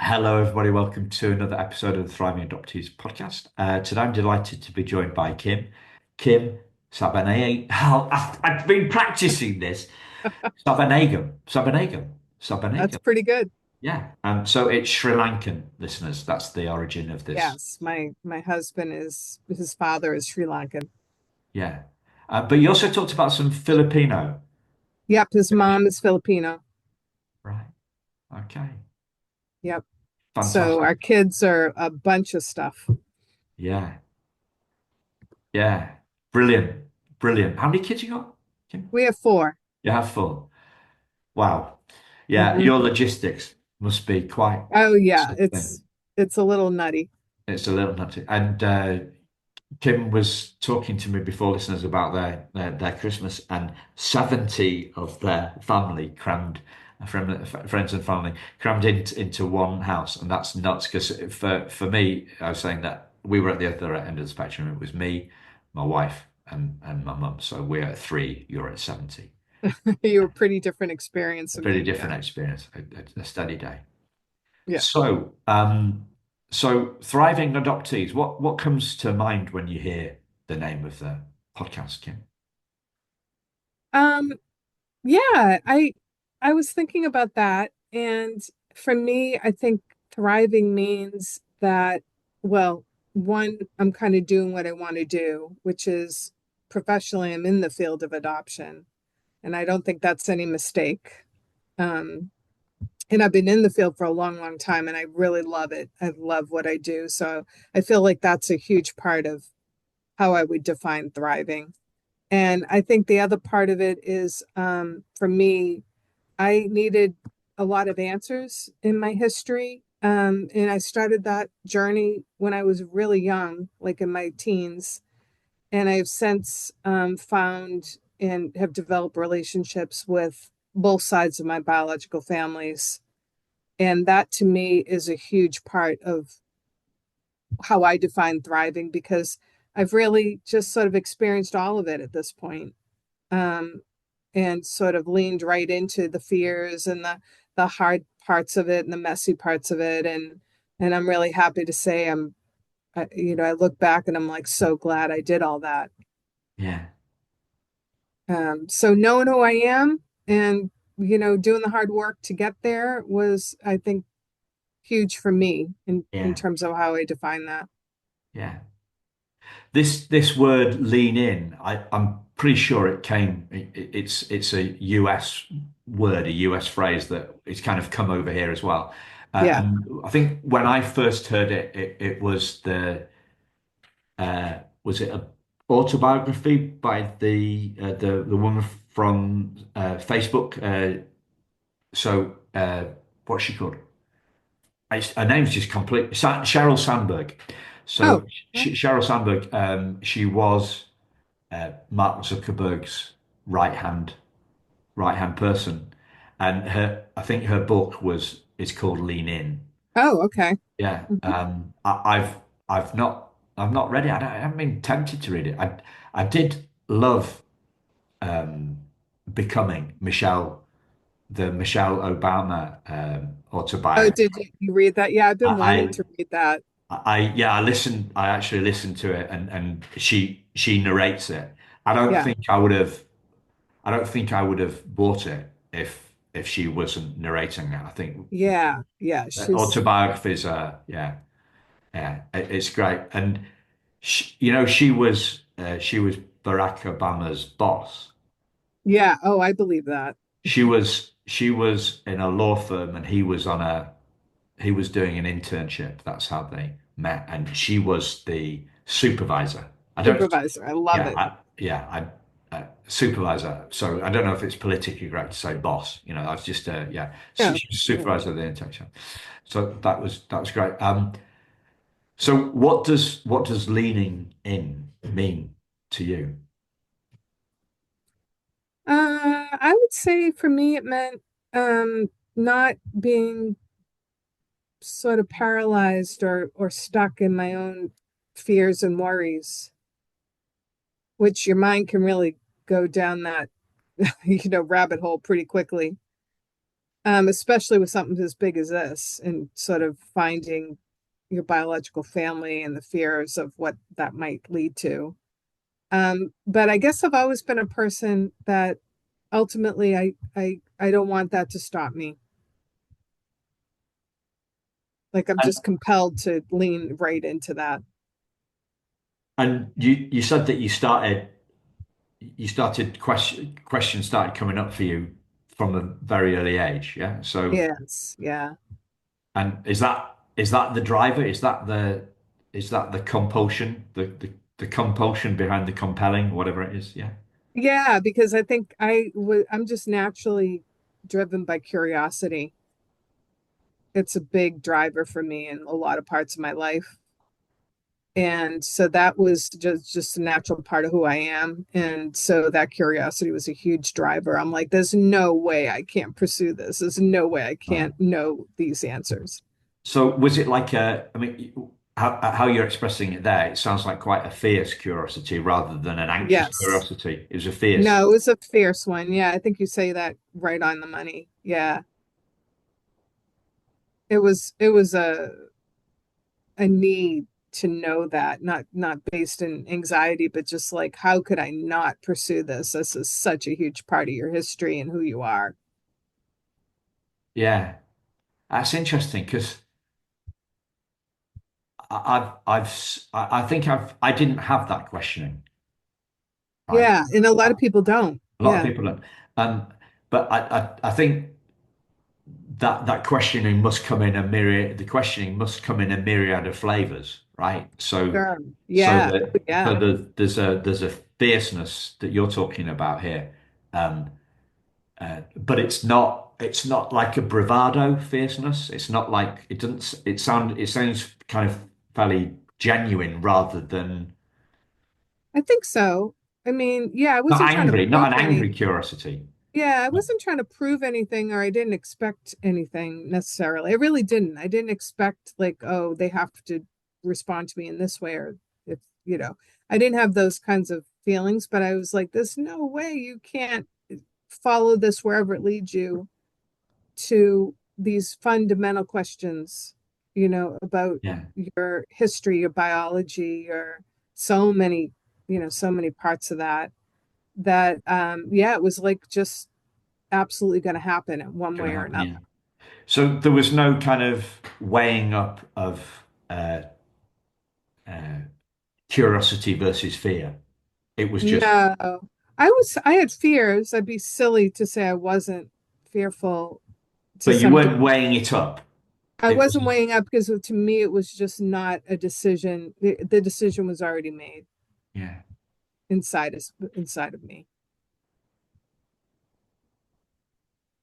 Hello, everybody. Welcome to another episode of the Thriving Adoptees podcast. Today, I'm delighted to be joined by Kim. Kim Sabanayagam. I've been practicing this. Sabanayagam. That's pretty good. Yeah. So it's Sri Lankan listeners. That's the origin of this. Yes, my husband is his father is Sri Lankan. Yeah. But you also talked about some Filipino. Yep, his mom is Filipino. Right. Okay. Yep. So Fantastic. our kids are a bunch of stuff. Yeah. Yeah. Brilliant. Brilliant. How many kids you got, Kim? We have four. You have four. Wow. Yeah, Hmm. your logistics must be quite Oh yeah, something. it's a little nutty. It's a little nutty. And Kim was talking to me before listeners about their Christmas, and 70 of their family crammed, from friends and family crammed into one house. And that's nuts because for me, I was saying that we were at the other end of the spectrum. It was me, my wife, and my mum. So we're at three, you're at 70. You were a pretty different experience A than pretty me. Yeah. different experience, a steady day. Yeah. So, so thriving adoptees, what comes to mind when you hear the name of the podcast, Kim? Um, yeah, I was thinking about that, and for me, I think thriving means that, well, one, I'm kind of doing what I want to do, which is professionally, I'm in the field of adoption, and I don't think that's any mistake. Um, and I've been in the field for a long, long time, and I really love it. I love what I do. So I feel like that's a huge part of how I would define thriving. And I think the other part of it is, for me, I needed a lot of answers in my history. And I started that journey when I was really young, like in my teens. And I've since found and have developed relationships with both sides of my biological families. And that to me is a huge part of how I define thriving because I've really just sort of experienced all of it at this point. Um, and sort of leaned right into the fears and the hard parts of it and the messy parts of it. And I'm really happy to say I look back and I'm like so glad I did all that. Yeah, So knowing who I am and doing the hard work to get there was, I think, huge for me in yeah, terms of how I define that. yeah. This word "lean in," I'm pretty sure it came. It's a US word, a US phrase that it's kind of come over here as well. Yeah. And I think when I first heard it, it was was it a autobiography by the woman from Facebook? What's she called? Her name's just complete Sheryl Sandberg. Oh, So Sheryl Sandberg, she was Mark Zuckerberg's right hand right hand person, and her I think her book was is called Lean In. oh, okay. Yeah, Mhm. I've not read it. I haven't been tempted to read it. I did love Becoming the Michelle Obama Oh, autobiography. did you read that? Yeah, I've been wanting I, to read that. yeah, I listened. I actually listened to it, and she narrates it. I don't Yeah. think I would have. I don't think I would have bought it if she wasn't narrating it. I think Yeah. Yeah. autobiographies are yeah, it's great. And she was Barack Obama's boss. Yeah. Oh, I believe that. She was in a law firm, and he was doing an internship. That's how they met, and she was the supervisor. I don't, Supervisor. I love yeah, it. supervisor. So I don't know if it's politically correct to say boss. I was just yeah, Yeah. she was Yeah. supervisor of the internship. So that was great. So what does leaning in mean to you? I would say for me, it meant not being sort of paralyzed or stuck in my own fears and worries, which your mind can really go down that, rabbit hole pretty quickly. especially with something as big as this and sort of finding your biological family and the fears of what that might lead to. But I guess I've always been a person that ultimately I don't want that to stop me. Like I'm And just compelled to lean right into that. you said that you started questions started coming up for you from a very early age, yeah? So Yes, yeah. and is that the driver? Is that the compulsion, the compulsion behind the compelling, whatever it is, yeah? Yeah, because I think I'm just naturally driven by curiosity. It's a big driver for me in a lot of parts of my life. And so that was just a natural part of who I am. And so that curiosity was a huge driver. I'm like, there's no way I can't pursue this. There's no way I Right. can't know these answers. So was it like I mean, how you're expressing it there, it sounds like quite a fierce curiosity rather than an anxious Yes. curiosity. It was a fierce. No, it was a fierce one. Yeah, I think you say that right on the money. Yeah. It was a need to know that, not based in anxiety, but just like how could I not pursue this? This is such a huge part of your history and who you are. Yeah, that's interesting because I think I didn't have that questioning, right? Yeah, and a lot of people don't. A lot of Yeah, people don't. Um, but I think that questioning must come in a myriad. The questioning must come in a myriad of flavors, right? So, sure. so Yeah. that Oh, so yeah. there's a fierceness that you're talking about here, um, but it's not like a bravado fierceness. It's not like it doesn't. It sounds kind of fairly genuine rather than I think so. I mean, yeah, I not wasn't trying to angry, not prove an any. angry curiosity. Yeah, I wasn't trying to prove anything or I didn't expect anything necessarily. I really didn't. I didn't expect like, oh, they have to respond to me in this way or if, I didn't have those kinds of feelings, but I was like, there's no way you can't follow this wherever it leads you to these fundamental questions, about Yeah, your history, your biology, your so many, so many parts of that yeah, it was like just absolutely going to happen in one gonna way or happen. another. Yeah. So there was no kind of weighing up of uh, uh, curiosity versus fear. It was just, No, I had fears. I'd be silly to say I wasn't fearful to but you some weren't degree. weighing it up. I It wasn't wasn't. weighing up because to me it was just not a decision. The decision was already made Yeah, inside of me.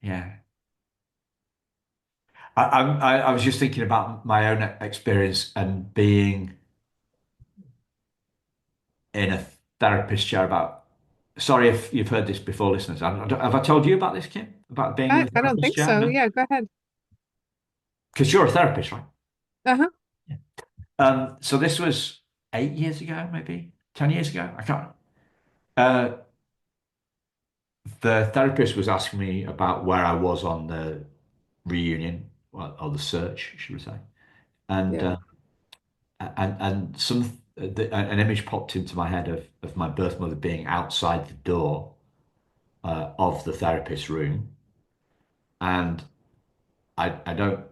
yeah. I was just thinking about my own experience and being in a therapist chair about. Sorry if you've heard this before, listeners. Have I told you about this, Kim? About being in the I don't therapist think chair? so. No, Yeah, go ahead. because you're a therapist, right? Uh-huh. Yeah. So this was 8 years ago, maybe 10 years ago. I can't. Uh, the therapist was asking me about where I was on the reunion, or the search, should we say? And Yeah. an image popped into my head of my birth mother being outside the door of the therapist room, and I don't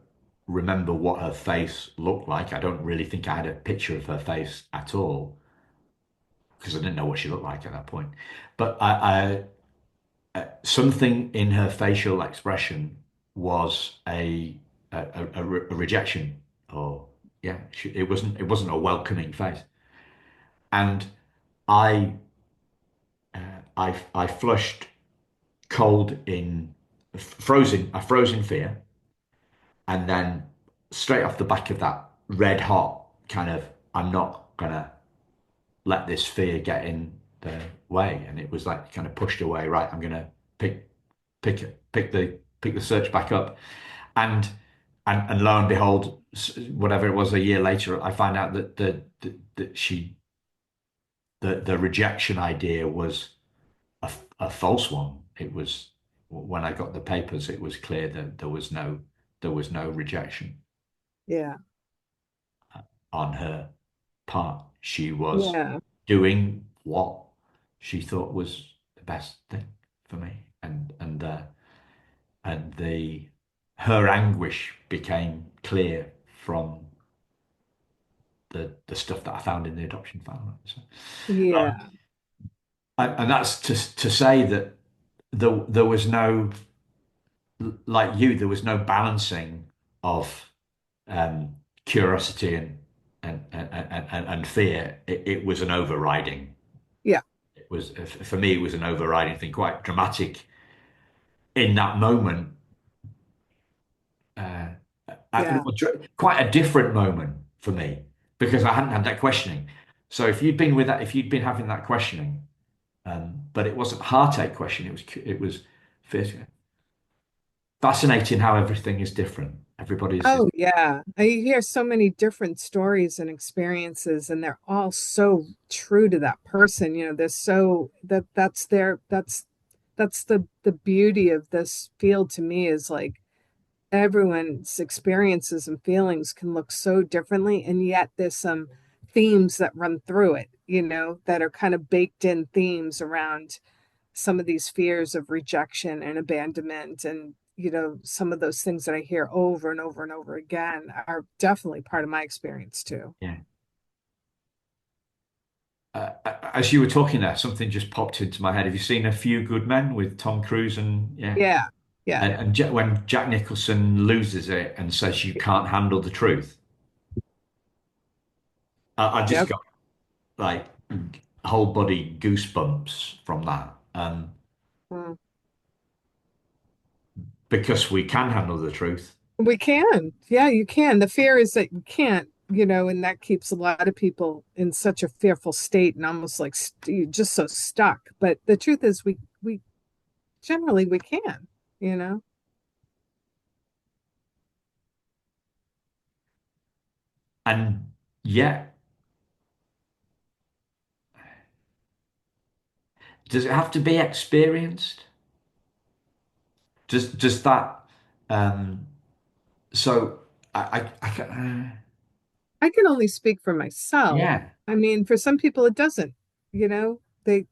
remember what her face looked like. I don't really think I had a picture of her face at all because I didn't know what she looked like at that point. But something in her facial expression was a rejection, or yeah, it wasn't a welcoming face, and I I flushed cold in frozen a frozen fear, and then straight off the back of that, red hot kind of, I'm not gonna let this fear get in the way, and it was like kind of pushed away. Right, I'm gonna pick pick the search back up, and and lo and behold, whatever it was, a year later, I find out that the rejection idea was a false one. It was. when I got the papers, it was clear that there was no rejection Yeah. on her part. She was Yeah. doing what she thought was the best thing for me, and the her anguish became clear from the stuff that I found in the adoption file. So, Yeah. and that's to say that there was no, like you, there was no balancing of um, curiosity and fear. It was an overriding. Yeah. It was for me. It was an overriding thing, quite dramatic in that moment. Uh, Yeah. Quite a different moment for me because I hadn't had that questioning. So if you'd been with that, if you'd been having that questioning, but it wasn't heartache question. It was fascinating how everything is different. Everybody's Oh, yeah. I hear so many different stories and experiences, and they're all so true to that person. They're so that's the beauty of this field to me is like everyone's experiences and feelings can look so differently, and yet there's some themes that run through it, that are kind of baked in themes around some of these fears of rejection and abandonment. And some of those things that I hear over and over and over again are definitely part of my experience too. yeah. As you were talking there, something just popped into my head. Have you seen A Few Good Men with Tom Cruise and yeah, Yeah. Yeah. when Jack Nicholson loses it and says you can't handle the truth, I just Yep. got like whole body goosebumps from that. Mm. Because we can handle the truth. We can. Yeah, you can. The fear is that you can't, and that keeps a lot of people in such a fearful state and almost like just so stuck. But the truth is we generally we can, you know. And yet, does it have to be experienced? Does that um so I can only speak for myself. yeah, I mean, for some people it doesn't, they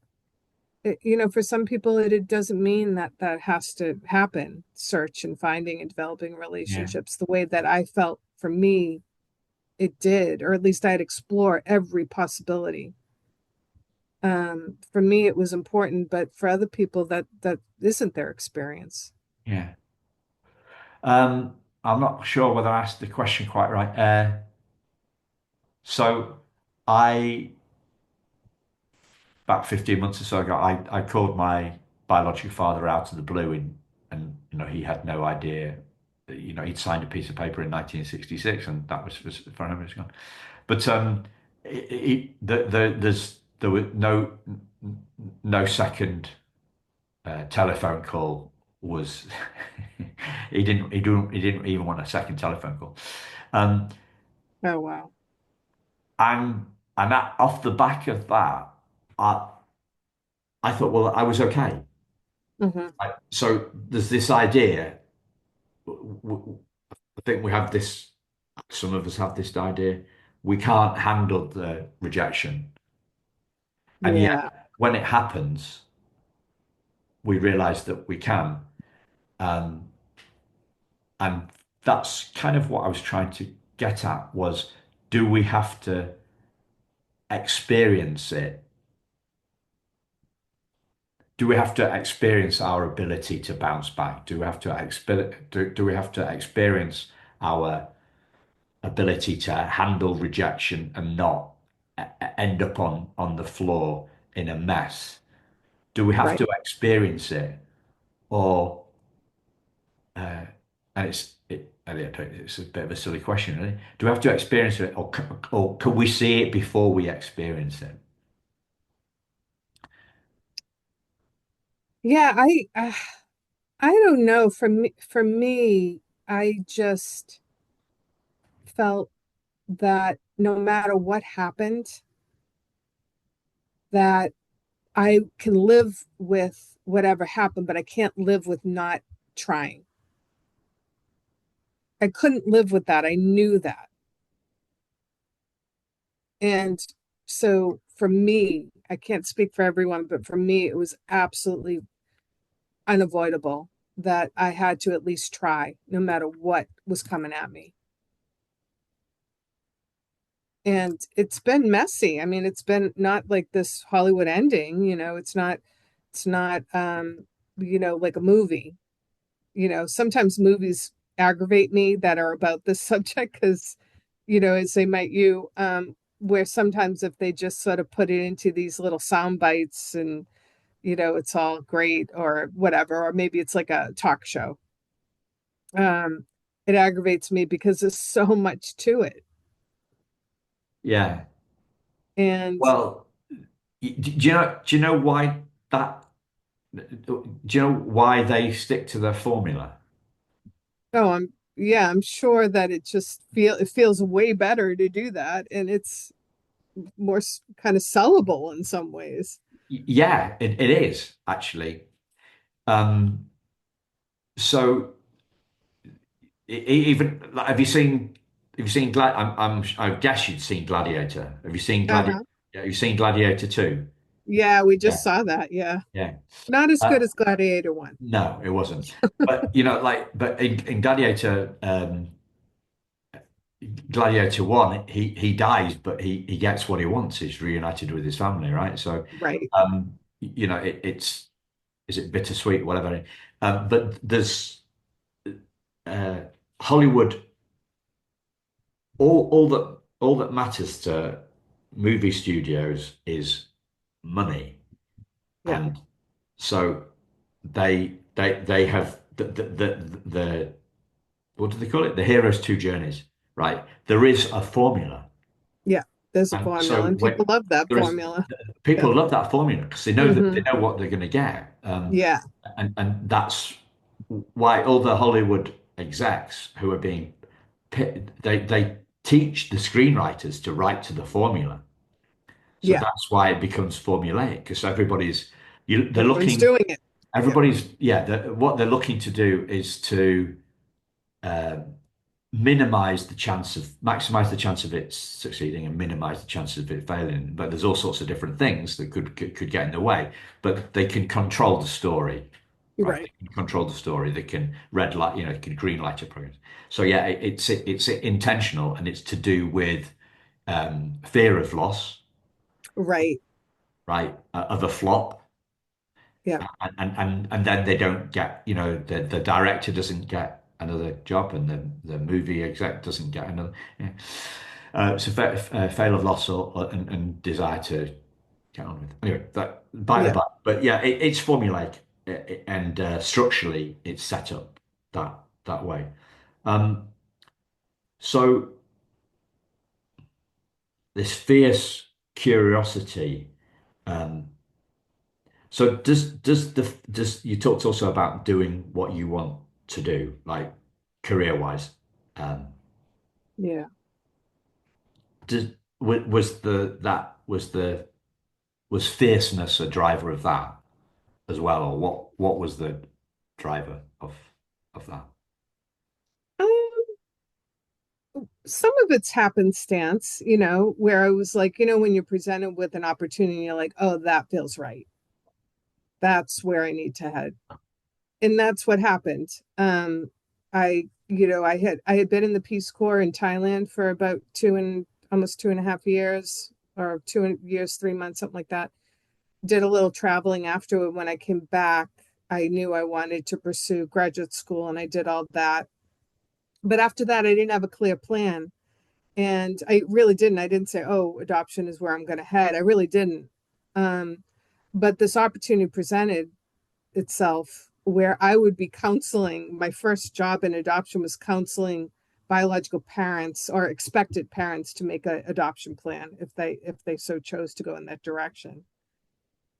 for some people it doesn't mean that that has to happen, search and finding and developing yeah, relationships the way that I felt for me it did, or at least I'd explore every possibility. For me it was important, but for other people that isn't their experience. yeah. I'm not sure whether I asked the question quite right. So I about 15 months or so ago, I called my biological father out of the blue and he had no idea that, he'd signed a piece of paper in 1966 and that was for him it's gone. But there was no second telephone call was he didn't even want a second telephone call. Um, Oh, wow. off the back of that, I I thought, well, I was okay. Hmm. So there's this idea. I think we have this. Some of us have this idea. We can't handle the rejection, and yet Yeah. when it happens, we realise that we can. Um, and that's kind of what I was trying to get at was, do we have to experience it? Do we have to experience our ability to bounce back? Do we have to experience our ability to handle rejection and not end up on the floor in a mess? Do we have Right. to experience it, or and it's a bit of a silly question, really. Do we have to experience it, or can we see it before we experience it? Yeah, I don't know. For me, I just felt that no matter what happened, that I can live with whatever happened, but I can't live with not trying. I couldn't live with that. I knew that. And so for me, I can't speak for everyone, but for me, it was absolutely unavoidable that I had to at least try no matter what was coming at me. And it's been messy. I mean, it's been not like this Hollywood ending, it's not like a movie. Sometimes movies aggravate me that are about this subject because, as they might where sometimes if they just sort of put it into these little sound bites and, it's all great or whatever, or maybe it's like a talk show. Um, it aggravates me because there's so much to it. Yeah. And Well, do you know why that do you know why they stick to their formula? oh, I'm sure that it feels way better to do that, and it's more kind of sellable in some ways. Yeah, it is actually. Um, so even like, have you seen I guess you'd seen Gladiator. Have you seen Gladiator? Uh-huh. Yeah, you've seen Gladiator 2? Yeah, we Yeah, just saw that. Yeah. yeah. Not as Uh, good as Gladiator 1. no, it wasn't. But but in Gladiator, Gladiator 1, he dies, but he gets what he wants. He's reunited with his family, right? So, Right. it's is it bittersweet, whatever. But there's uh, Hollywood. All that matters to movie studios is money, Yeah. and so they have the what do they call it? The hero's two journeys, right? There is a formula, Yeah. There's a and so formula, and people love that there is formula. Yeah. people love that formula because they Hmm. know what they're going to get, Yeah. and that's why all the Hollywood execs who are being they teach the screenwriters to write to the formula. So Yeah. that's why it becomes formulaic because they're Everyone's looking, doing it. Yeah. what they're looking to do is to uh, maximize the chance of it succeeding and minimize the chances of it failing. But there's all sorts of different things that could get in the way. But they can control the story, right? Right. They can control the story. They can red light, they can green light a program. So yeah, it's intentional and it's to do with fear of loss, Right. right? Of a flop, Yeah. and then they don't get, the director doesn't get another job, and the movie exec doesn't get another. Yeah. It's a fail of loss and desire to get on with. Anyway, that by the Yeah. by, but yeah, it's formulaic and structurally it's set up that way. Um, so this fierce curiosity. Um, So does you talked also about doing what you want to do, like career wise. Um, Yeah. does was the that was fierceness a driver of that as well, or what was the driver of that? Um, some of it's happenstance, where I was like, when you're presented with an opportunity, you're like, oh, that feels right. That's where I need to head. And that's what happened. I had been in the Peace Corps in Thailand for about almost 2.5 years, or 2 years, 3 months, something like that. Did a little traveling afterward. When I came back, I knew I wanted to pursue graduate school, and I did all that. But after that, I didn't have a clear plan. And I really didn't. I didn't say, oh, adoption is where I'm going to head. I really didn't. Um, but this opportunity presented itself where I would be counseling. My first job in adoption was counseling biological parents or expected parents to make an adoption plan if they so chose to go in that direction.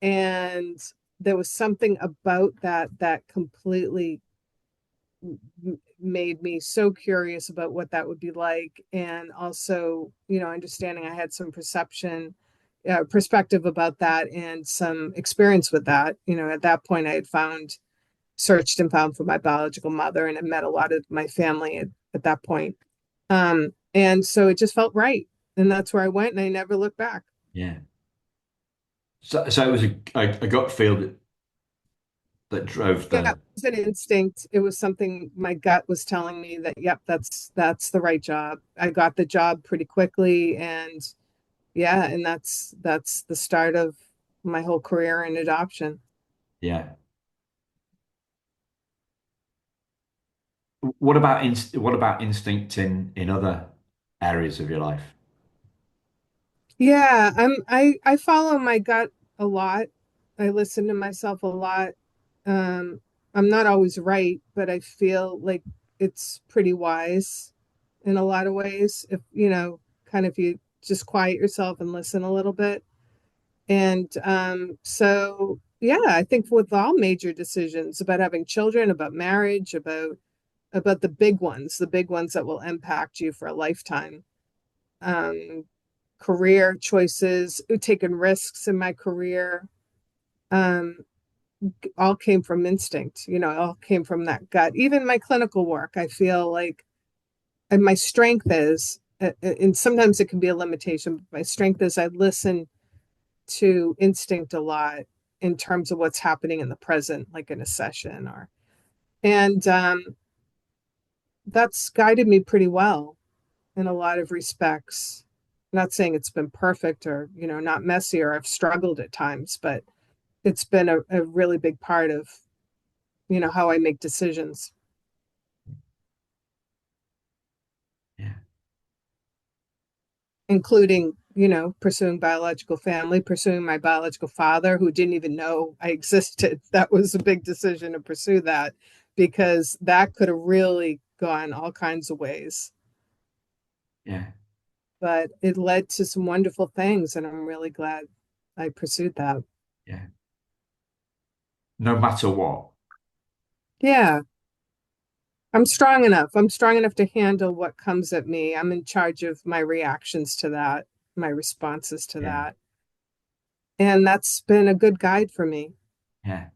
And there was something about that completely made me so curious about what that would be like, and also understanding I had some perception perspective about that and some experience with that. At that point, I had searched and found for my biological mother and had met a lot of my family at that point. And so it just felt right. And that's where I went and I never looked back. Yeah. So it was a gut feel that drove Yeah, it the, was an instinct. It was something my gut was telling me that, yep, that's the right job. I got the job pretty quickly, and yeah, and that's the start of my whole career in adoption. yeah. What about instinct in other areas of your life? Yeah, I follow my gut a lot. I listen to myself a lot. Um, I'm not always right, but I feel like it's pretty wise in a lot of ways. If kind of you just quiet yourself and listen a little bit. And so yeah, I think with all major decisions about having children, about marriage, about the big ones that will impact you for a lifetime. Um, Career choices, taking risks in my career, um, all came from instinct. It all came from that gut. Even my clinical work, I feel like, and my strength is, and sometimes it can be a limitation, but my strength is I listen to instinct a lot in terms of what's happening in the present, like in a session and that's guided me pretty well in a lot of respects. I'm not saying it's been perfect or, not messy or I've struggled at times, but it's been a really big part of, how I make decisions, Yeah, including, pursuing biological family, pursuing my biological father who didn't even know I existed. That was a big decision to pursue that because that could have really gone all kinds of ways. yeah, But it led to some wonderful things, and I'm really glad I pursued that. yeah. No matter what. Yeah, I'm strong enough. I'm strong enough to handle what comes at me. I'm in charge of my reactions to that, my responses to Yeah, that. And that's been a good guide for me. yeah.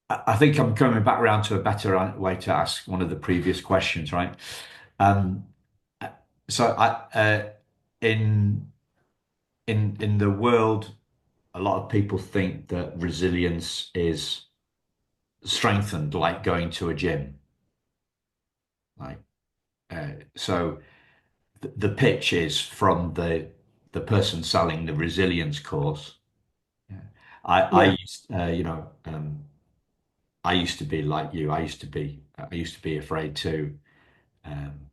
I think I'm coming back around to a better way to ask one of the previous questions, right? Um, so in in the world, a lot of people think that resilience is strengthened, like going to a gym. Like, so the pitch is from the person selling the resilience course. Yeah. I Yeah. used, I used to be like you. I used to be afraid too. Um,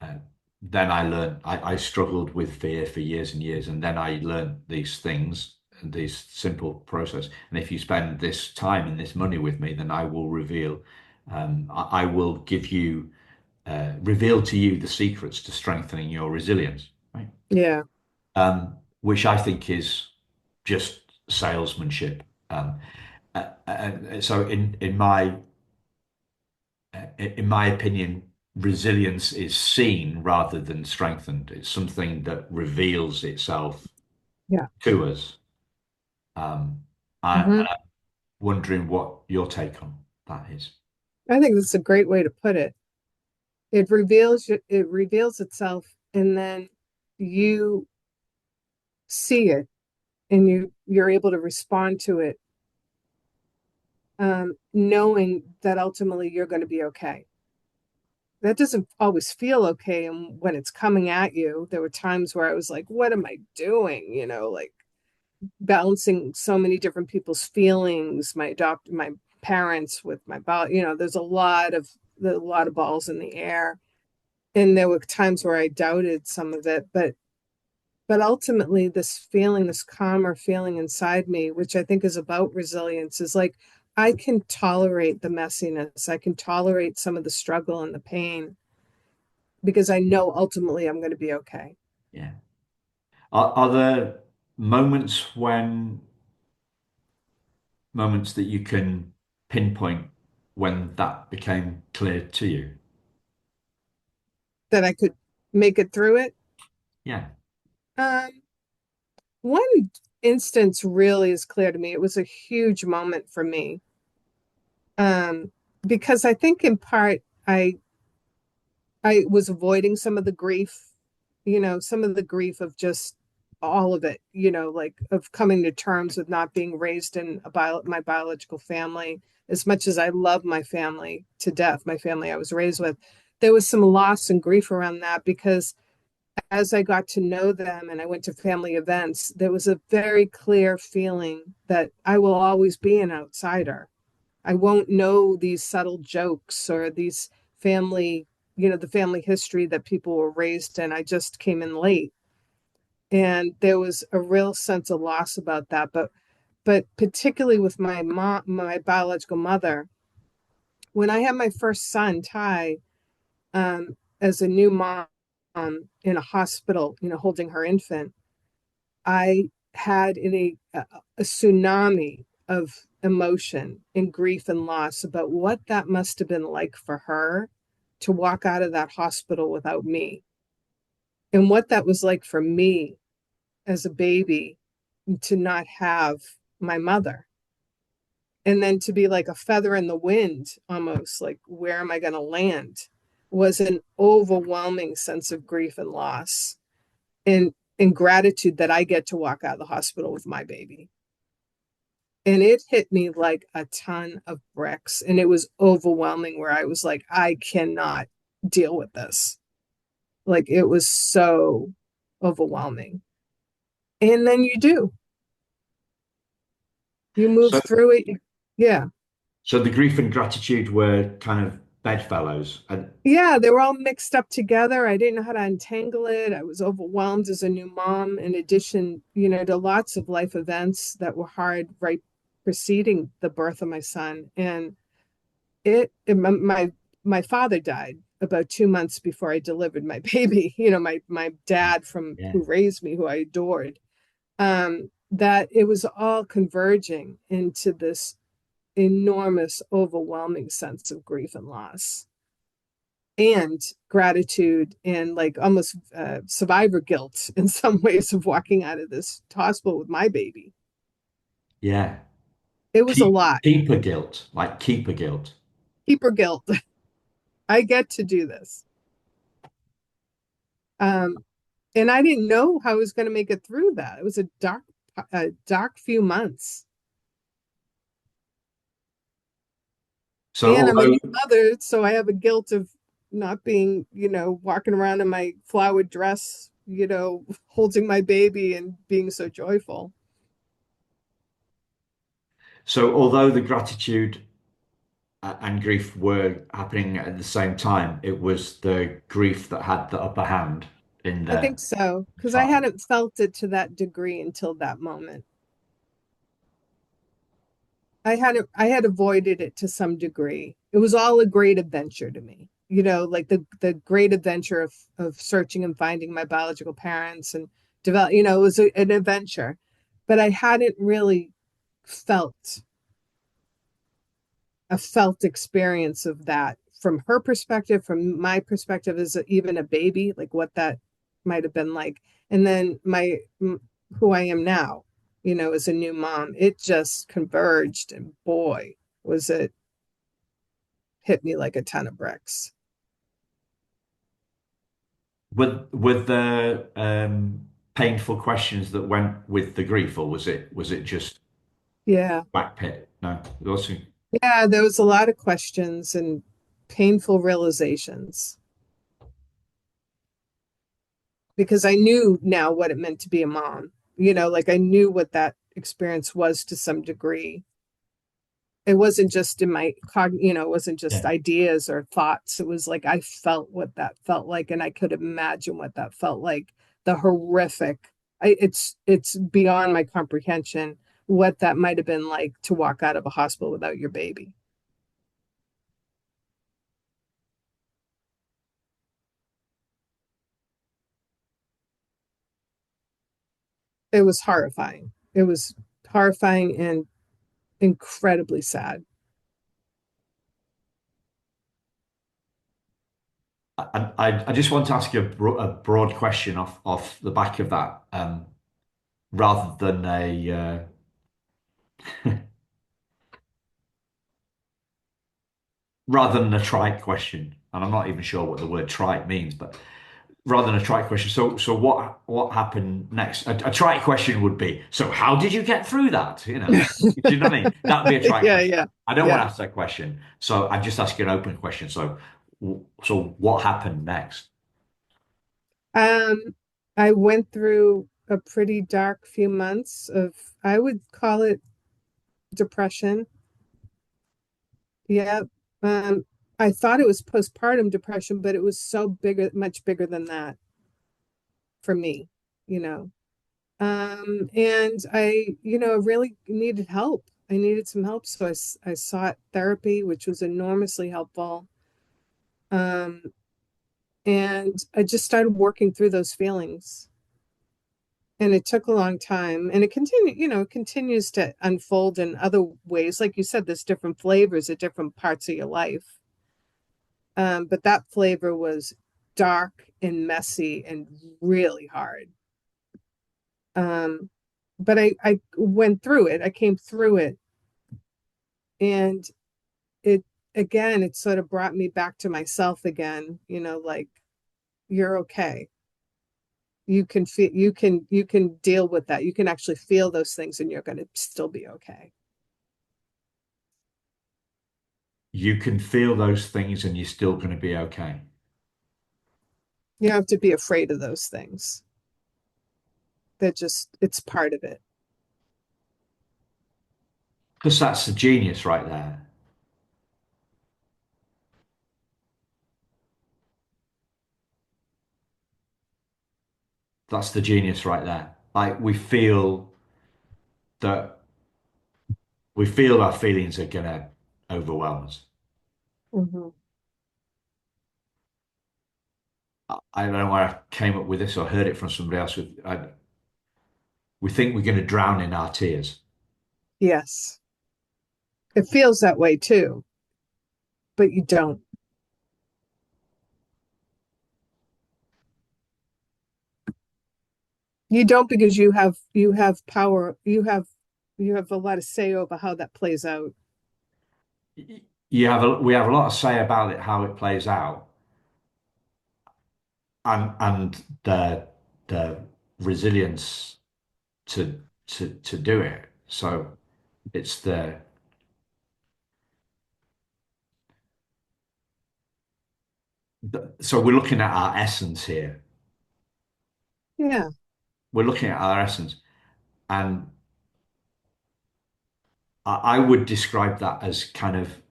uh, then I learned, I struggled with fear for years and years. And then I learned these things, and these simple process. And if you spend this time and this money with me, then I will reveal, I will give you, reveal to you the secrets to strengthening your resilience, right? Yeah. Which I think is just salesmanship. And so in my opinion, resilience is seen rather than strengthened. It's something that reveals itself Yeah. to us. Um, Hmm. I'm wondering what your take on that is. I think that's a great way to put it. It reveals itself, and then you see it, and you're able to respond to it, knowing that ultimately you're going to be okay. That doesn't always feel okay, and when it's coming at you, there were times where I was like, "What am I doing?" Like balancing so many different people's feelings, my parents with my body. There's a lot of balls in the air, and there were times where I doubted some of it, but ultimately this calmer feeling inside me, which I think is about resilience, is like I can tolerate the messiness. I can tolerate some of the struggle and the pain because I know ultimately I'm going to be okay. Yeah. Are there moments moments that you can pinpoint when that became clear to you? That I could make it through it. Yeah. Um, one instance really is clear to me. It was a huge moment for me. Um, because I think in part I was avoiding some of the grief, some of the grief of just all of it, like of coming to terms with not being raised in my biological family. As much as I love my family to death, my family I was raised with, there was some loss and grief around that because as I got to know them and I went to family events, there was a very clear feeling that I will always be an outsider. I won't know these subtle jokes or these family, the family history that people were raised in. I just came in late. And there was a real sense of loss about that. But particularly with my mom, my biological mother, when I had my first son, Ty, as a new mom in a hospital, holding her infant, I had a tsunami of emotion and grief and loss about what that must have been like for her to walk out of that hospital without me, and what that was like for me as a baby to not have my mother. And then to be like a feather in the wind, almost like, where am I going to land? Was an overwhelming sense of grief and loss and gratitude that I get to walk out of the hospital with my baby. And it hit me like a ton of bricks. And it was overwhelming where I was like, I cannot deal with this. Like it was so overwhelming. And then you do, you move So, through it. Yeah. so the grief and gratitude were kind of bedfellows. And Yeah. They were all mixed up together. I didn't know how to untangle it. I was overwhelmed as a new mom, in addition, to lots of life events that were hard right preceding the birth of my son. And my father died about 2 months before I delivered my baby. My dad from yeah. who raised me, who I adored. That it was all converging into this enormous, overwhelming sense of grief and loss, and gratitude, and like almost survivor guilt in some ways of walking out of this hospital with my baby. Yeah. It was a lot. Keeper guilt, like keeper guilt. Keeper guilt. I get to do this. Um, and I didn't know how I was going to make it through that. It was a dark few months. So And I'm a although new mother, so I have a guilt of not being, walking around in my flowered dress, holding my baby and being so joyful. although the gratitude and grief were happening at the same time, it was the grief that had the upper hand in I the think so, because I fight. hadn't felt it to that degree until that moment. I had avoided it to some degree. It was all a great adventure to me. Like the great adventure of searching and finding my biological parents and develop, it was an adventure. But I hadn't really felt a felt experience of that from her perspective, from my perspective as even a baby, like what that might have been like. And then who I am now, as a new mom, it just converged, and boy, was it hit me like a ton of bricks. With the painful questions that went with the grief, or was it just Yeah. back pit? No, it also Yeah, there was a lot of questions and painful realizations because I knew now what it meant to be a mom. Like I knew what that experience was to some degree. It wasn't just in my it wasn't just yeah. ideas or thoughts. It was like I felt what that felt like, and I could imagine what that felt like. The horrific. It's beyond my comprehension what that might have been like to walk out of a hospital without your baby. It was horrifying. It was horrifying and incredibly sad. I just want to ask you a broad question off the back of that. rather than a rather than a trite question. And I'm not even sure what the word trite means, but rather than a trite question. So what happened next? A trite question would be, so how did you get through that? You know, do you know what I mean? That'd be a trite Yeah, question. yeah, I don't want yeah. to ask that question. So I just ask you an open question. So what happened next? Um, I went through a pretty dark few months of, I would call it depression. Yeah. Um, I thought it was postpartum depression, but it was so bigger, much bigger than that for me, you know. And I really needed help. I needed some help, so I sought therapy, which was enormously helpful. Um, and I just started working through those feelings. And it took a long time, and it continues to unfold in other ways. Like you said, there's different flavors at different parts of your life. But that flavor was dark and messy and really hard. Um, but I went through it. I came through it, and it again, it sort of brought me back to myself again. Like you're okay. You can deal with that. You can actually feel those things, and you're going to still be okay. You can feel those things and you're still going to be okay. You don't have to be afraid of those things. It's part of it. Because that's the genius right there. That's the genius right there. Like that we feel our feelings are going to overwhelm us. Hmm. I don't know where I came up with this or heard it from somebody else. We think we're going to drown in our tears. Yes. It feels that way too, but you don't. You don't because you have power. You have a lot of say over how that plays out. We have a lot to say about it, how it plays out, and the resilience to do it. So it's so we're looking at our essence here. Yeah. We're looking at our essence, and I would describe that as kind of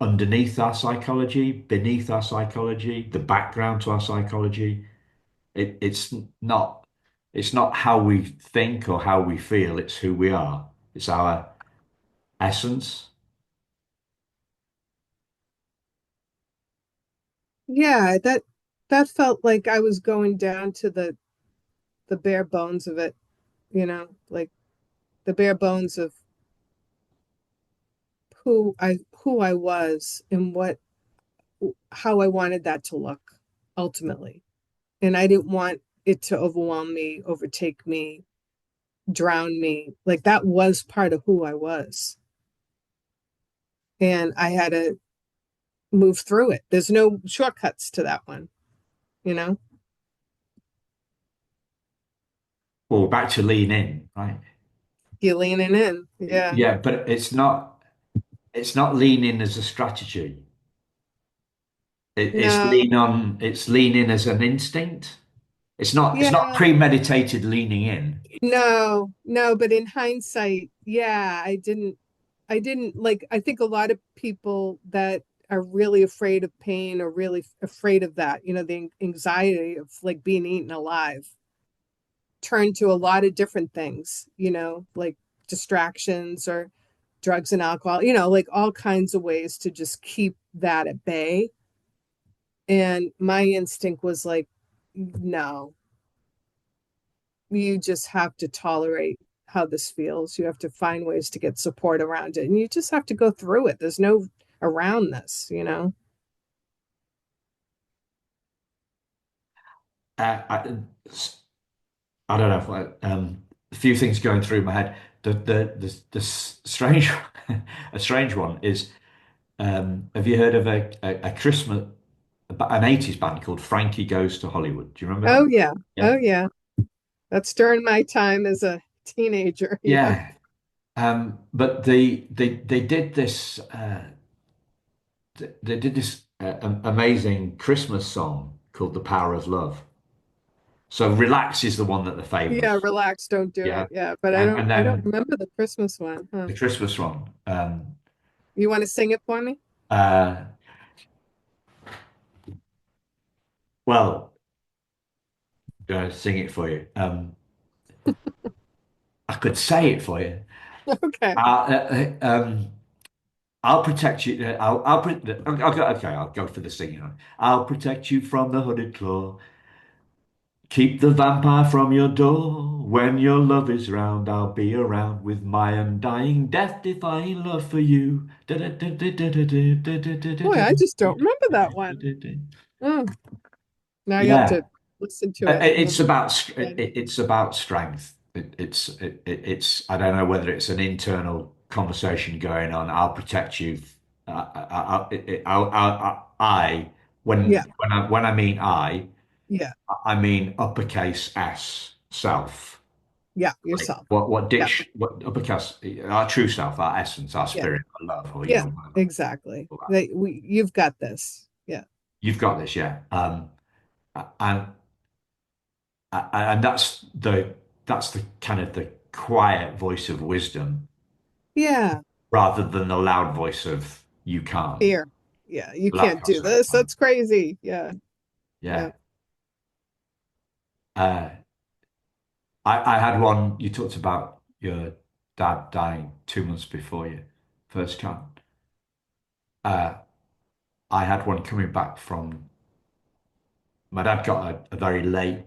underneath our psychology, beneath our psychology, the background to our psychology. It's not it's not how we think or how we feel, it's who we are. It's our essence. Yeah, that felt like I was going down to the bare bones of it, like the bare bones of who I was and what how I wanted that to look ultimately. And I didn't want it to overwhelm me, overtake me, drown me. Like that was part of who I was. And I had to move through it. There's no shortcuts to that one, you know? Well, back to lean in, right? You leaning in. Yeah. Yeah, but it's not lean in as a strategy. No. It's lean in as an instinct. It's not Yeah. premeditated leaning in. No. No, but in hindsight, yeah, I didn't like I think a lot of people that are really afraid of pain or really afraid of that, the anxiety of like being eaten alive, turn to a lot of different things, like distractions or drugs and alcohol, like all kinds of ways to just keep that at bay. And my instinct was like, no, you just have to tolerate how this feels. You have to find ways to get support around it. And you just have to go through it. There's no around this. I don't know. a few things going through my head. The strange, a strange one is, have you heard of a Christmas, an 80s band called Frankie Goes to Hollywood? Do you remember Oh that? yeah. Yeah. Oh yeah. That's during my time as a teenager. Yeah. Yeah. But they did this they did this amazing Christmas song called "The Power of Love." So "Relax" is the one that they're Yeah, famous. relax, don't do Yeah, it. Yeah, but and I don't then remember the Christmas one, huh? the Christmas one. You want to sing it for me? Uh, well, sing it for you. I could say it for you. Okay. I'll protect you. Okay, I'll go for the singing. I'll protect you from the hooded claw. Keep the vampire from your door. When your love is round, I'll be around with my undying, death-defying love for you. Boy, I just don't remember that one. Oh, now you have Yeah, to listen to it it's about again. it's about strength. It's I don't know whether it's an internal conversation going on. I'll protect you. I Yeah, when I mean yeah, I mean uppercase S self. yeah, Like yourself. Yeah, what uppercase our true self, our essence, our yeah, spirit, our love, or yeah, whatever. exactly. You've got this. Yeah, You've got this, yeah. And and that's the kind of the quiet voice of wisdom yeah, rather than the loud voice of you can't. fear. Yeah, you Loud can't voice do of you this. can't. That's crazy. Yeah, yeah, Yeah. Uh, I had one. You talked about your dad dying 2 months before your first child. Uh, I had one coming back from my dad got a very late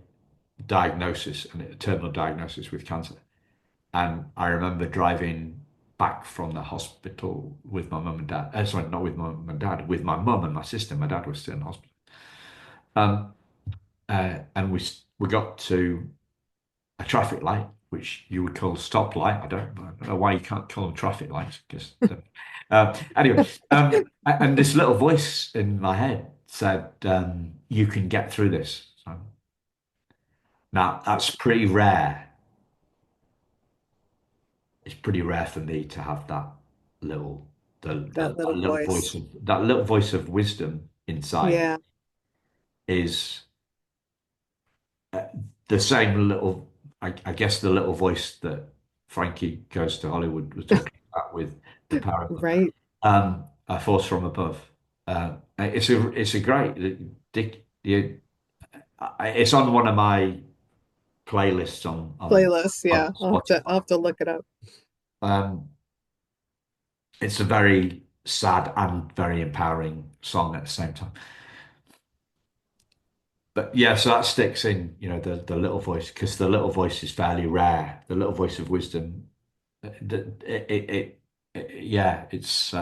diagnosis and a terminal diagnosis with cancer. And I remember driving back from the hospital with my mum and dad. Sorry, not with my mum and dad, with my mum and my sister. My dad was still in hospital. Um, and we got to a traffic light, which you would call a stoplight. I don't know why you can't call them traffic lights. Because anyway, and this little voice in my head said, "You can get through this." So, now that's pretty rare. It's pretty rare for me to have that little that little voice. that little voice of wisdom inside Yeah, is uh, the same little I guess the little voice that Frankie Goes to Hollywood was talking about with the power of right. a force from above. It's a great Dick. It's on one of my playlists Playlist. on Yeah, I'll Spotify. have to look it up. Um, it's a very sad and very empowering song at the same time. But yeah, so that sticks in, the little voice, because the little voice is fairly rare. The little voice of wisdom, yeah, it's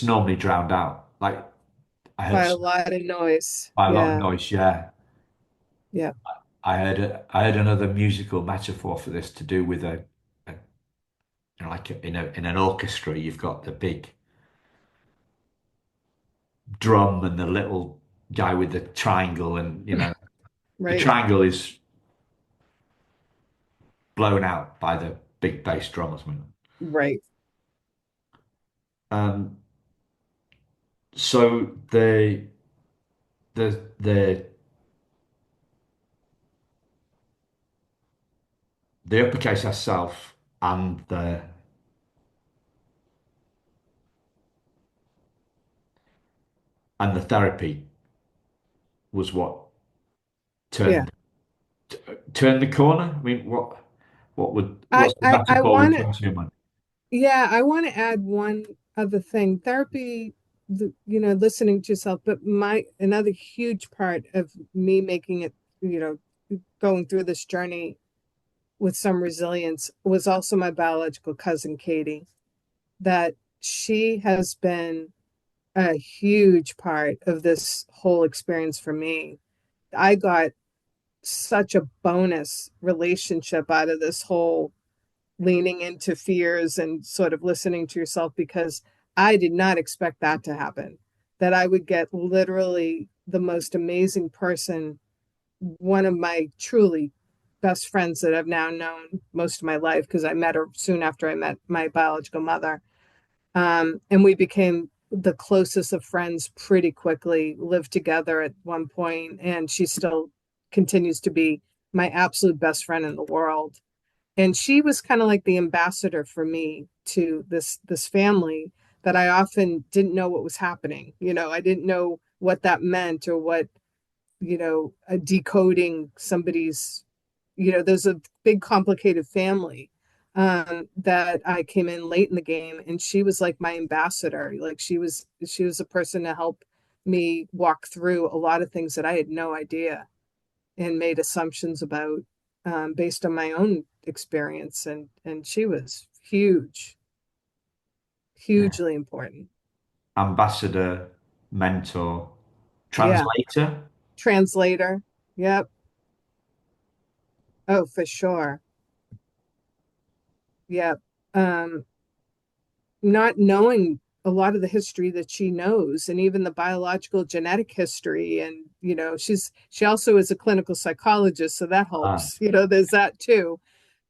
normally drowned out. Like I heard By a lot of noise. by a lot of Yeah, noise. Yeah, yeah, I heard another musical metaphor for this to do with like in an orchestra, you've got the big drum and the little guy with the triangle, and the right, triangle is blown out by the big bass drum or something. right. So the the uppercase S self and the therapy was what Yeah. turned turned the corner. I mean, what's the I metaphor which want to, comes to your mind? yeah, I want to add one other thing. Therapy, listening to yourself, but another huge part of me making it, going through this journey with some resilience was also my biological cousin, Katie, that she has been a huge part of this whole experience for me. I got such a bonus relationship out of this whole leaning into fears and sort of listening to yourself, because I did not expect that to happen. That I would get literally the most amazing person, one of my truly best friends that I've now known most of my life, because I met her soon after I met my biological mother. And we became the closest of friends pretty quickly, lived together at one point, and she still continues to be my absolute best friend in the world. And she was kind of like the ambassador for me to this family, that I often didn't know what was happening. I didn't know what that meant, or what, decoding somebody's, there's a big complicated family, that I came in late in the game, and she was like my ambassador. Like she was a person to help me walk through a lot of things that I had no idea and made assumptions about, based on my own experience. And she was huge, Yeah. hugely important. Ambassador, mentor, Yeah. translator. Translator. Yep. Oh, for sure. Yep. Not knowing a lot of the history that she knows, and even the biological genetic history, and she also is a clinical psychologist, so that Ah, helps. There's that too.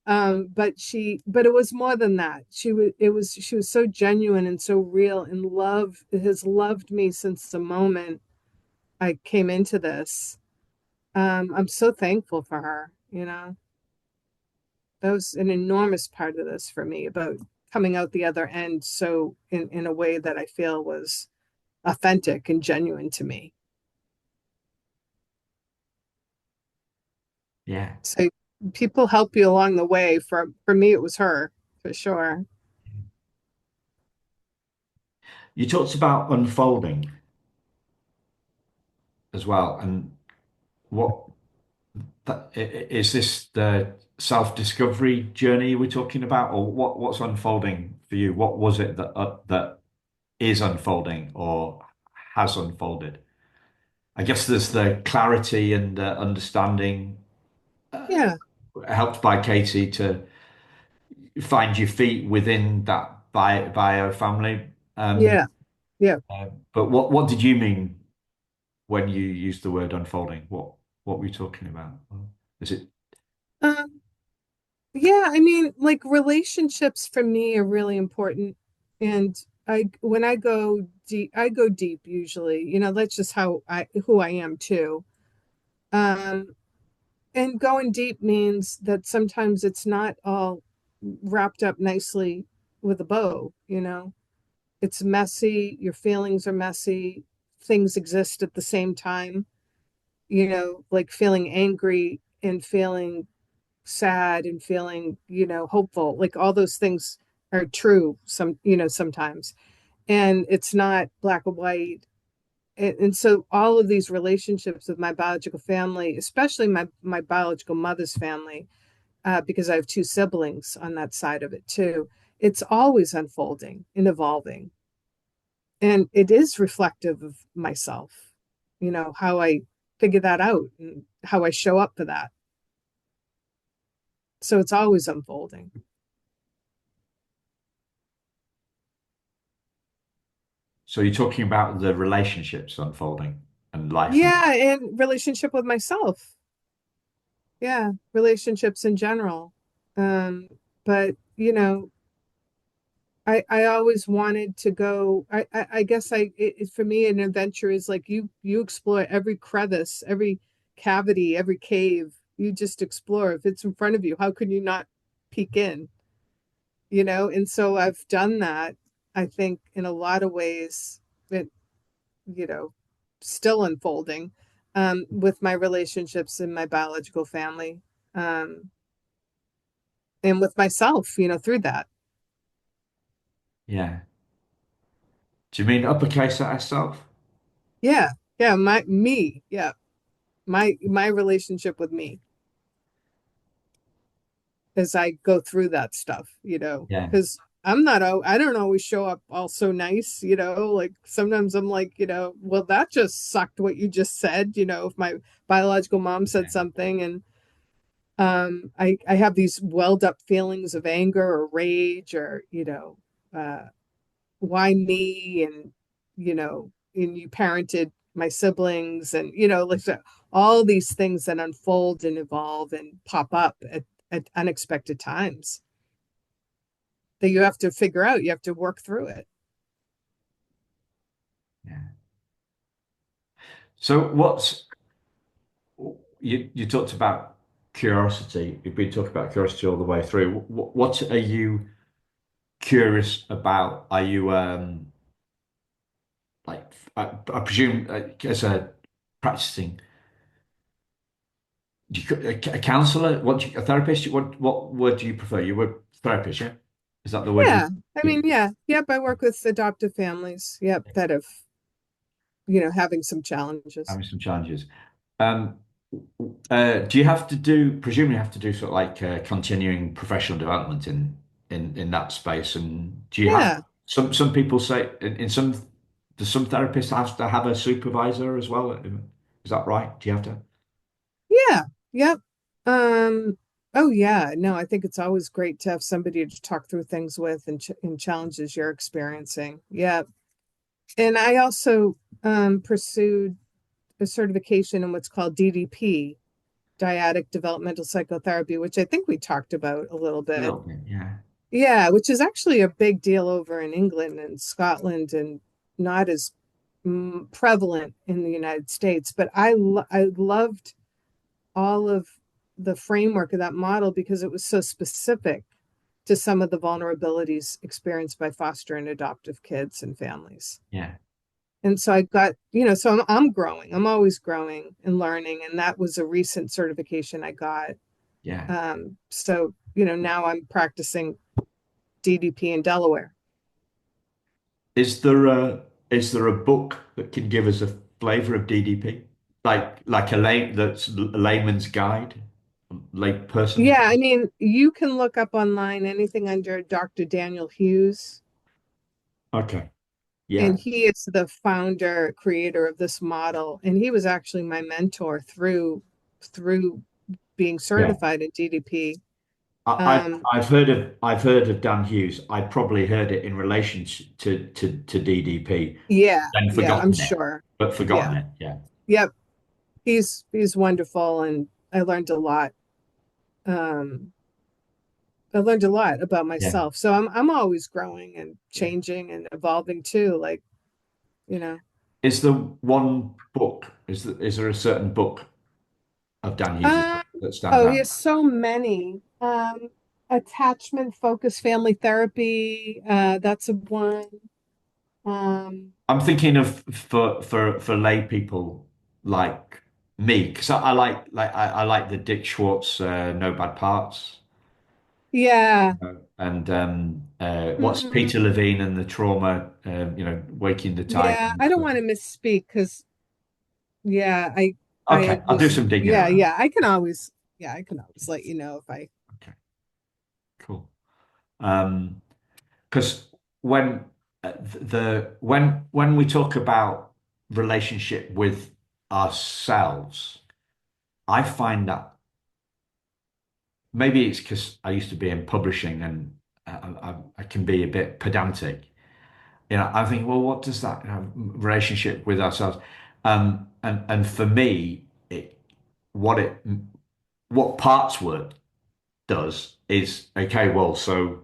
But it was more than that. She was so genuine and so real, and has loved me since the moment I came into this. I'm so thankful for her. That was an enormous part of this for me, about coming out the other end, so in a way that I feel was authentic and genuine to me. yeah. So people help you along the way. For me, it was her, for sure. You talked about unfolding as well, and what is this the self-discovery journey we're talking about, or what's unfolding for you? What was it that is unfolding or has unfolded? I guess there's the clarity and understanding Yeah, helped by Katie to find your feet within that bio family. Um, yeah, yeah. but what did you mean when you used the word unfolding? What were you talking about? Is it? Um, yeah, I mean, like, relationships for me are really important. And when I go deep usually. That's just who I am too. Um, and going deep means that sometimes it's not all wrapped up nicely with a bow. It's messy, your feelings are messy, things exist at the same time, like feeling angry and feeling sad and feeling, hopeful. Like, all those things are true sometimes. And it's not black and white. And so all of these relationships with my biological family, especially my biological mother's family, because I have two siblings on that side of it too, it's always unfolding and evolving. And it is reflective of myself, how I figure that out and how I show up for that. So it's always unfolding. So you're talking about the relationships unfolding and life and Yeah, and relationship with myself. Yeah, relationships in general. But I always wanted to go. I guess for me, an adventure is like, you explore every crevice, every cavity, every cave. You just explore. If it's in front of you, how could you not peek in? And so I've done that. I think in a lot of ways, it you know still unfolding, with my relationships in my biological family, um, and with myself, through that. yeah. Do you mean uppercase at self? Yeah, yeah, yeah, my relationship with me as I go through that stuff, Yeah. because I'm not, I don't always show up all so nice, like sometimes I'm like, well, that just sucked what you just said, if my biological mom said something and I have these welled up feelings of anger or rage or, uh, why me and you parented my siblings and, like all these things that unfold and evolve and pop up at unexpected times that you have to figure out. You have to work through it. Yeah. So you talked about curiosity. You've been talking about curiosity all the way through. What are you curious about? Are you like I presume as a practicing a counselor? A therapist? What word do you prefer? You were therapist, yeah? Is that the word you? Yeah. I Yeah, mean, yeah. Yep. I work with adoptive families. Yep. That have, having some challenges. having some challenges. Um, do you have to do? Presumably, you have to do sort of like continuing professional development in that space. And do you have Yeah. some people say in some do some therapists have to have a supervisor as well? Is that right? Do you have to? Yeah. Yep. Um, oh yeah. No, I think it's always great to have somebody to talk through things with and challenges you're experiencing. Yeah. And I also pursued a certification in what's called DDP, dyadic developmental psychotherapy, which I think we talked about a little A bit. little bit, yeah, Yeah, which is actually a big deal over in England and Scotland and not as prevalent in the United States. But I loved all of the framework of that model because it was so specific to some of the vulnerabilities experienced by foster and adoptive kids and families. yeah, And so I got, so I'm growing. I'm always growing and learning. And that was a recent certification I got. yeah. So, now I'm practicing DDP in Delaware. Is there a book that can give us a flavor of DDP? Like that's a layman's guide, lay person. Yeah, I mean, you can look up online anything under Dr. Daniel Hughes, Okay. and Yeah. he is the founder, creator of this model. And he was actually my mentor through being Yeah. certified in DDP. I, Um, I've heard of Dan Hughes. I probably heard it in relation to DDP yeah, and yeah, I'm forgotten it, sure. but forgotten Yeah. it. Yeah. Yep. He's wonderful and I learned a lot. Um, I learned a lot about Yeah. myself. So I'm always growing and Yeah. changing and evolving too. Like, you know. Is there one book? Is there a certain book of Dan Hughes Um, that stands oh, he out? has so many. Attachment focused family therapy. That's a one. Um, I'm thinking of for lay people like me because I like the Dick Schwartz No Bad Parts yeah. and what's Hmm. Peter Levine and the trauma Waking the Tiger Yeah, and I don't stuff. want to misspeak because yeah, I Okay, I'll do was some digging yeah, around. I can always let you know if I Okay, cool. Because when when we talk about relationship with ourselves, I find that maybe it's because I used to be in publishing and I can be a bit pedantic. I think, well, what does that relationship with ourselves? And for me, what it what parts work does is okay. Well, so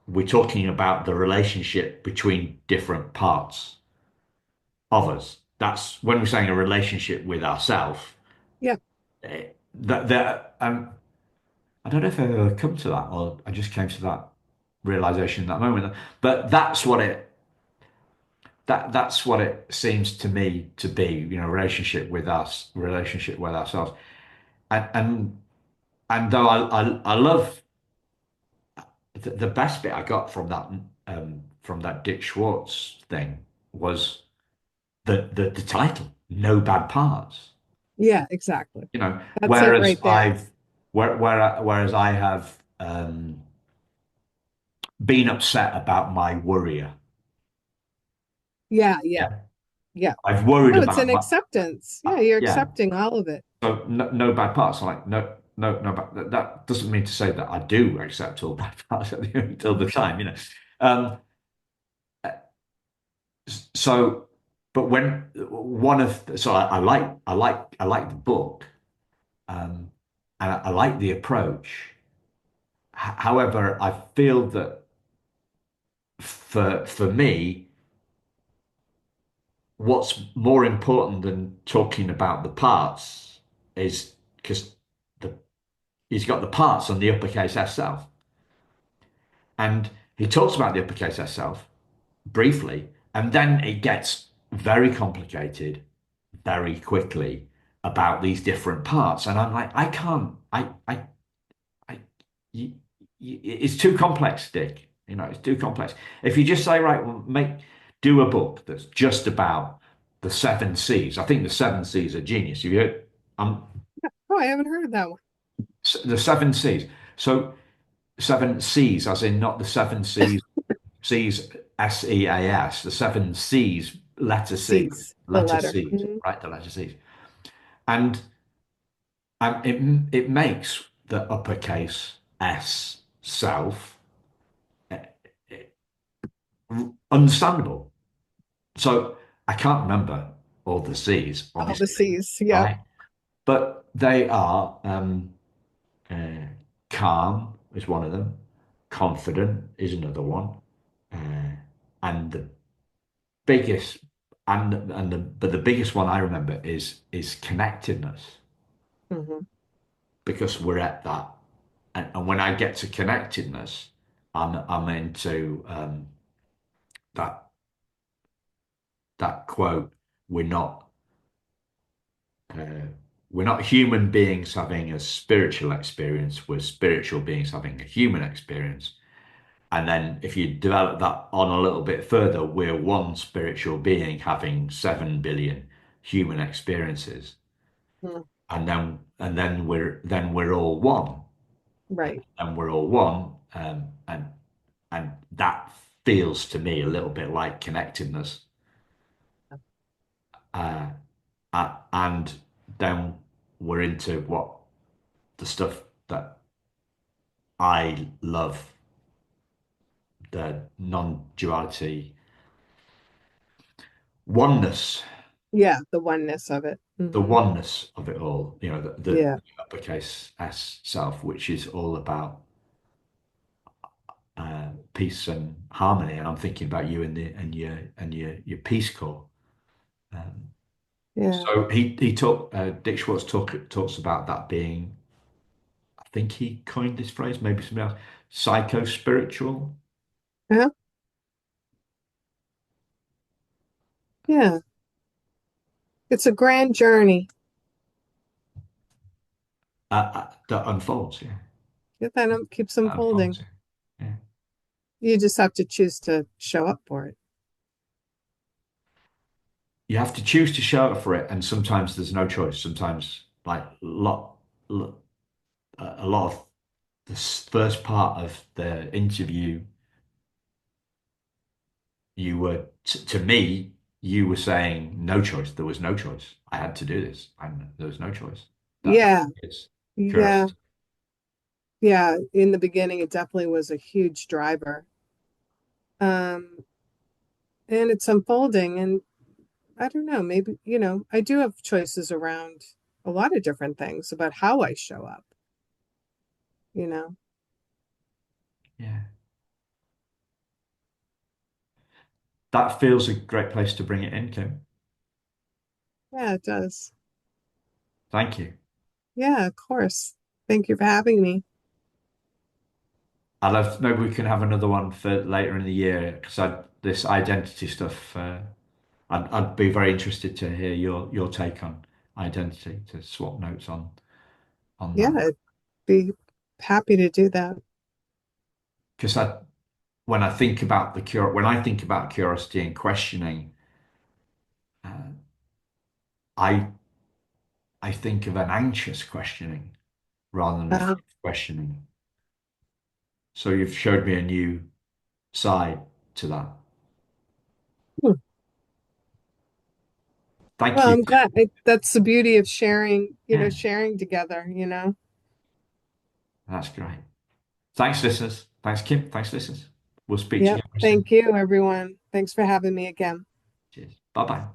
we're talking about the relationship between different parts of us. That's when we're saying a relationship with ourselves. yeah, That I don't know if I've ever come to that or I just came to that realization in that moment. But that's what it seems to me to be, relationship with ourselves. And and though I love the best bit I got from that Dick Schwartz thing was the title, No Bad Parts. yeah, exactly. That's it Whereas right there. whereas I have being upset about my worrier. Yeah, yeah, Yeah. yeah. I've worried No, it's about an my, acceptance. Yeah, you're yeah. accepting all of it. So no, no bad parts. I'm like, no, no, no bad. That doesn't mean to say that I do accept all bad parts all the time, you know. Um, so, but when one of, so I like the book, um, and I like the approach. However, I feel that for me, what's more important than talking about the parts is because the he's got the parts on the uppercase S self, and he talks about the uppercase S self briefly, and then it gets very complicated very quickly about these different parts, and I'm like, I can't, I you, it's too complex, Dick. You know, it's too complex. If you just say, right, well, do a book that's just about the seven C's. I think the seven C's are genius. Have you heard? Um, Oh, I haven't heard of that one. the seven C's. So seven C's, as in not the seven C's, C's SEAS, the seven C's, C's, the letter letter. C's, right? The letter C's, and it makes the uppercase S self understandable. So I can't remember all the C's, All the obviously, C's. Yep. right? But they are uh, calm is one of them, confident is another one, and the biggest but the biggest one I remember is connectedness Hmm. because we're at that, and when I get to connectedness, I'm into that that quote. We're not. Uh, we're not human beings having a spiritual experience, we're spiritual beings having a human experience. And then if you develop that on a little bit further, we're one spiritual being having 7 billion human experiences. And then we're all one. Right. And we're all one. And that feels to me a little bit like connectedness. Uh, and then we're into what the stuff that I love, the non-duality, oneness, Yeah, the oneness of it. the Hmm. oneness of it all, you know, the Yeah. uppercase S self, which is all about peace and harmony. And I'm thinking about you and your Peace Corps. Um, Yeah. so Dick Schwartz talks about that being, I think he coined this phrase, maybe somebody else, psycho spiritual. Yeah. Yeah. It's a grand journey. That unfolds, yeah. Get that keeps That unfolds, unfolding. yeah. Yeah. You just have to choose to show up for it. You have to choose to show up for it, and sometimes there's no choice. Sometimes, like a lot of the first part of the interview, to me, you were saying no choice. There was no choice. I had to do this, and there was no choice. That Yeah. is Yeah. curiosity. Yeah. In the beginning, it definitely was a huge driver. Um, and it's unfolding. And I don't know, maybe, I do have choices around a lot of different things about how I show up, you know? Yeah, that feels a great place to bring it in, Kim. Yeah, it does. Thank you. Yeah, of course. Thank you for having me. I love. Maybe we can have another one for later in the year because this identity stuff. I'd be very interested to hear your take on identity, to swap notes on Yeah, that. I'd be happy to do that. Because when I think about curiosity and questioning, uh, I I think of an anxious questioning rather than a Uh, free questioning. So you've showed me a new side to that. Hmm. Thank Well, you. I'm glad that's the beauty of sharing, Yeah, sharing together, that's great. Thanks, listeners. Thanks, Kim. Thanks, listeners. We'll speak to you Yep. again very soon. Thank you, everyone. Thanks for having me again. Cheers. Bye bye.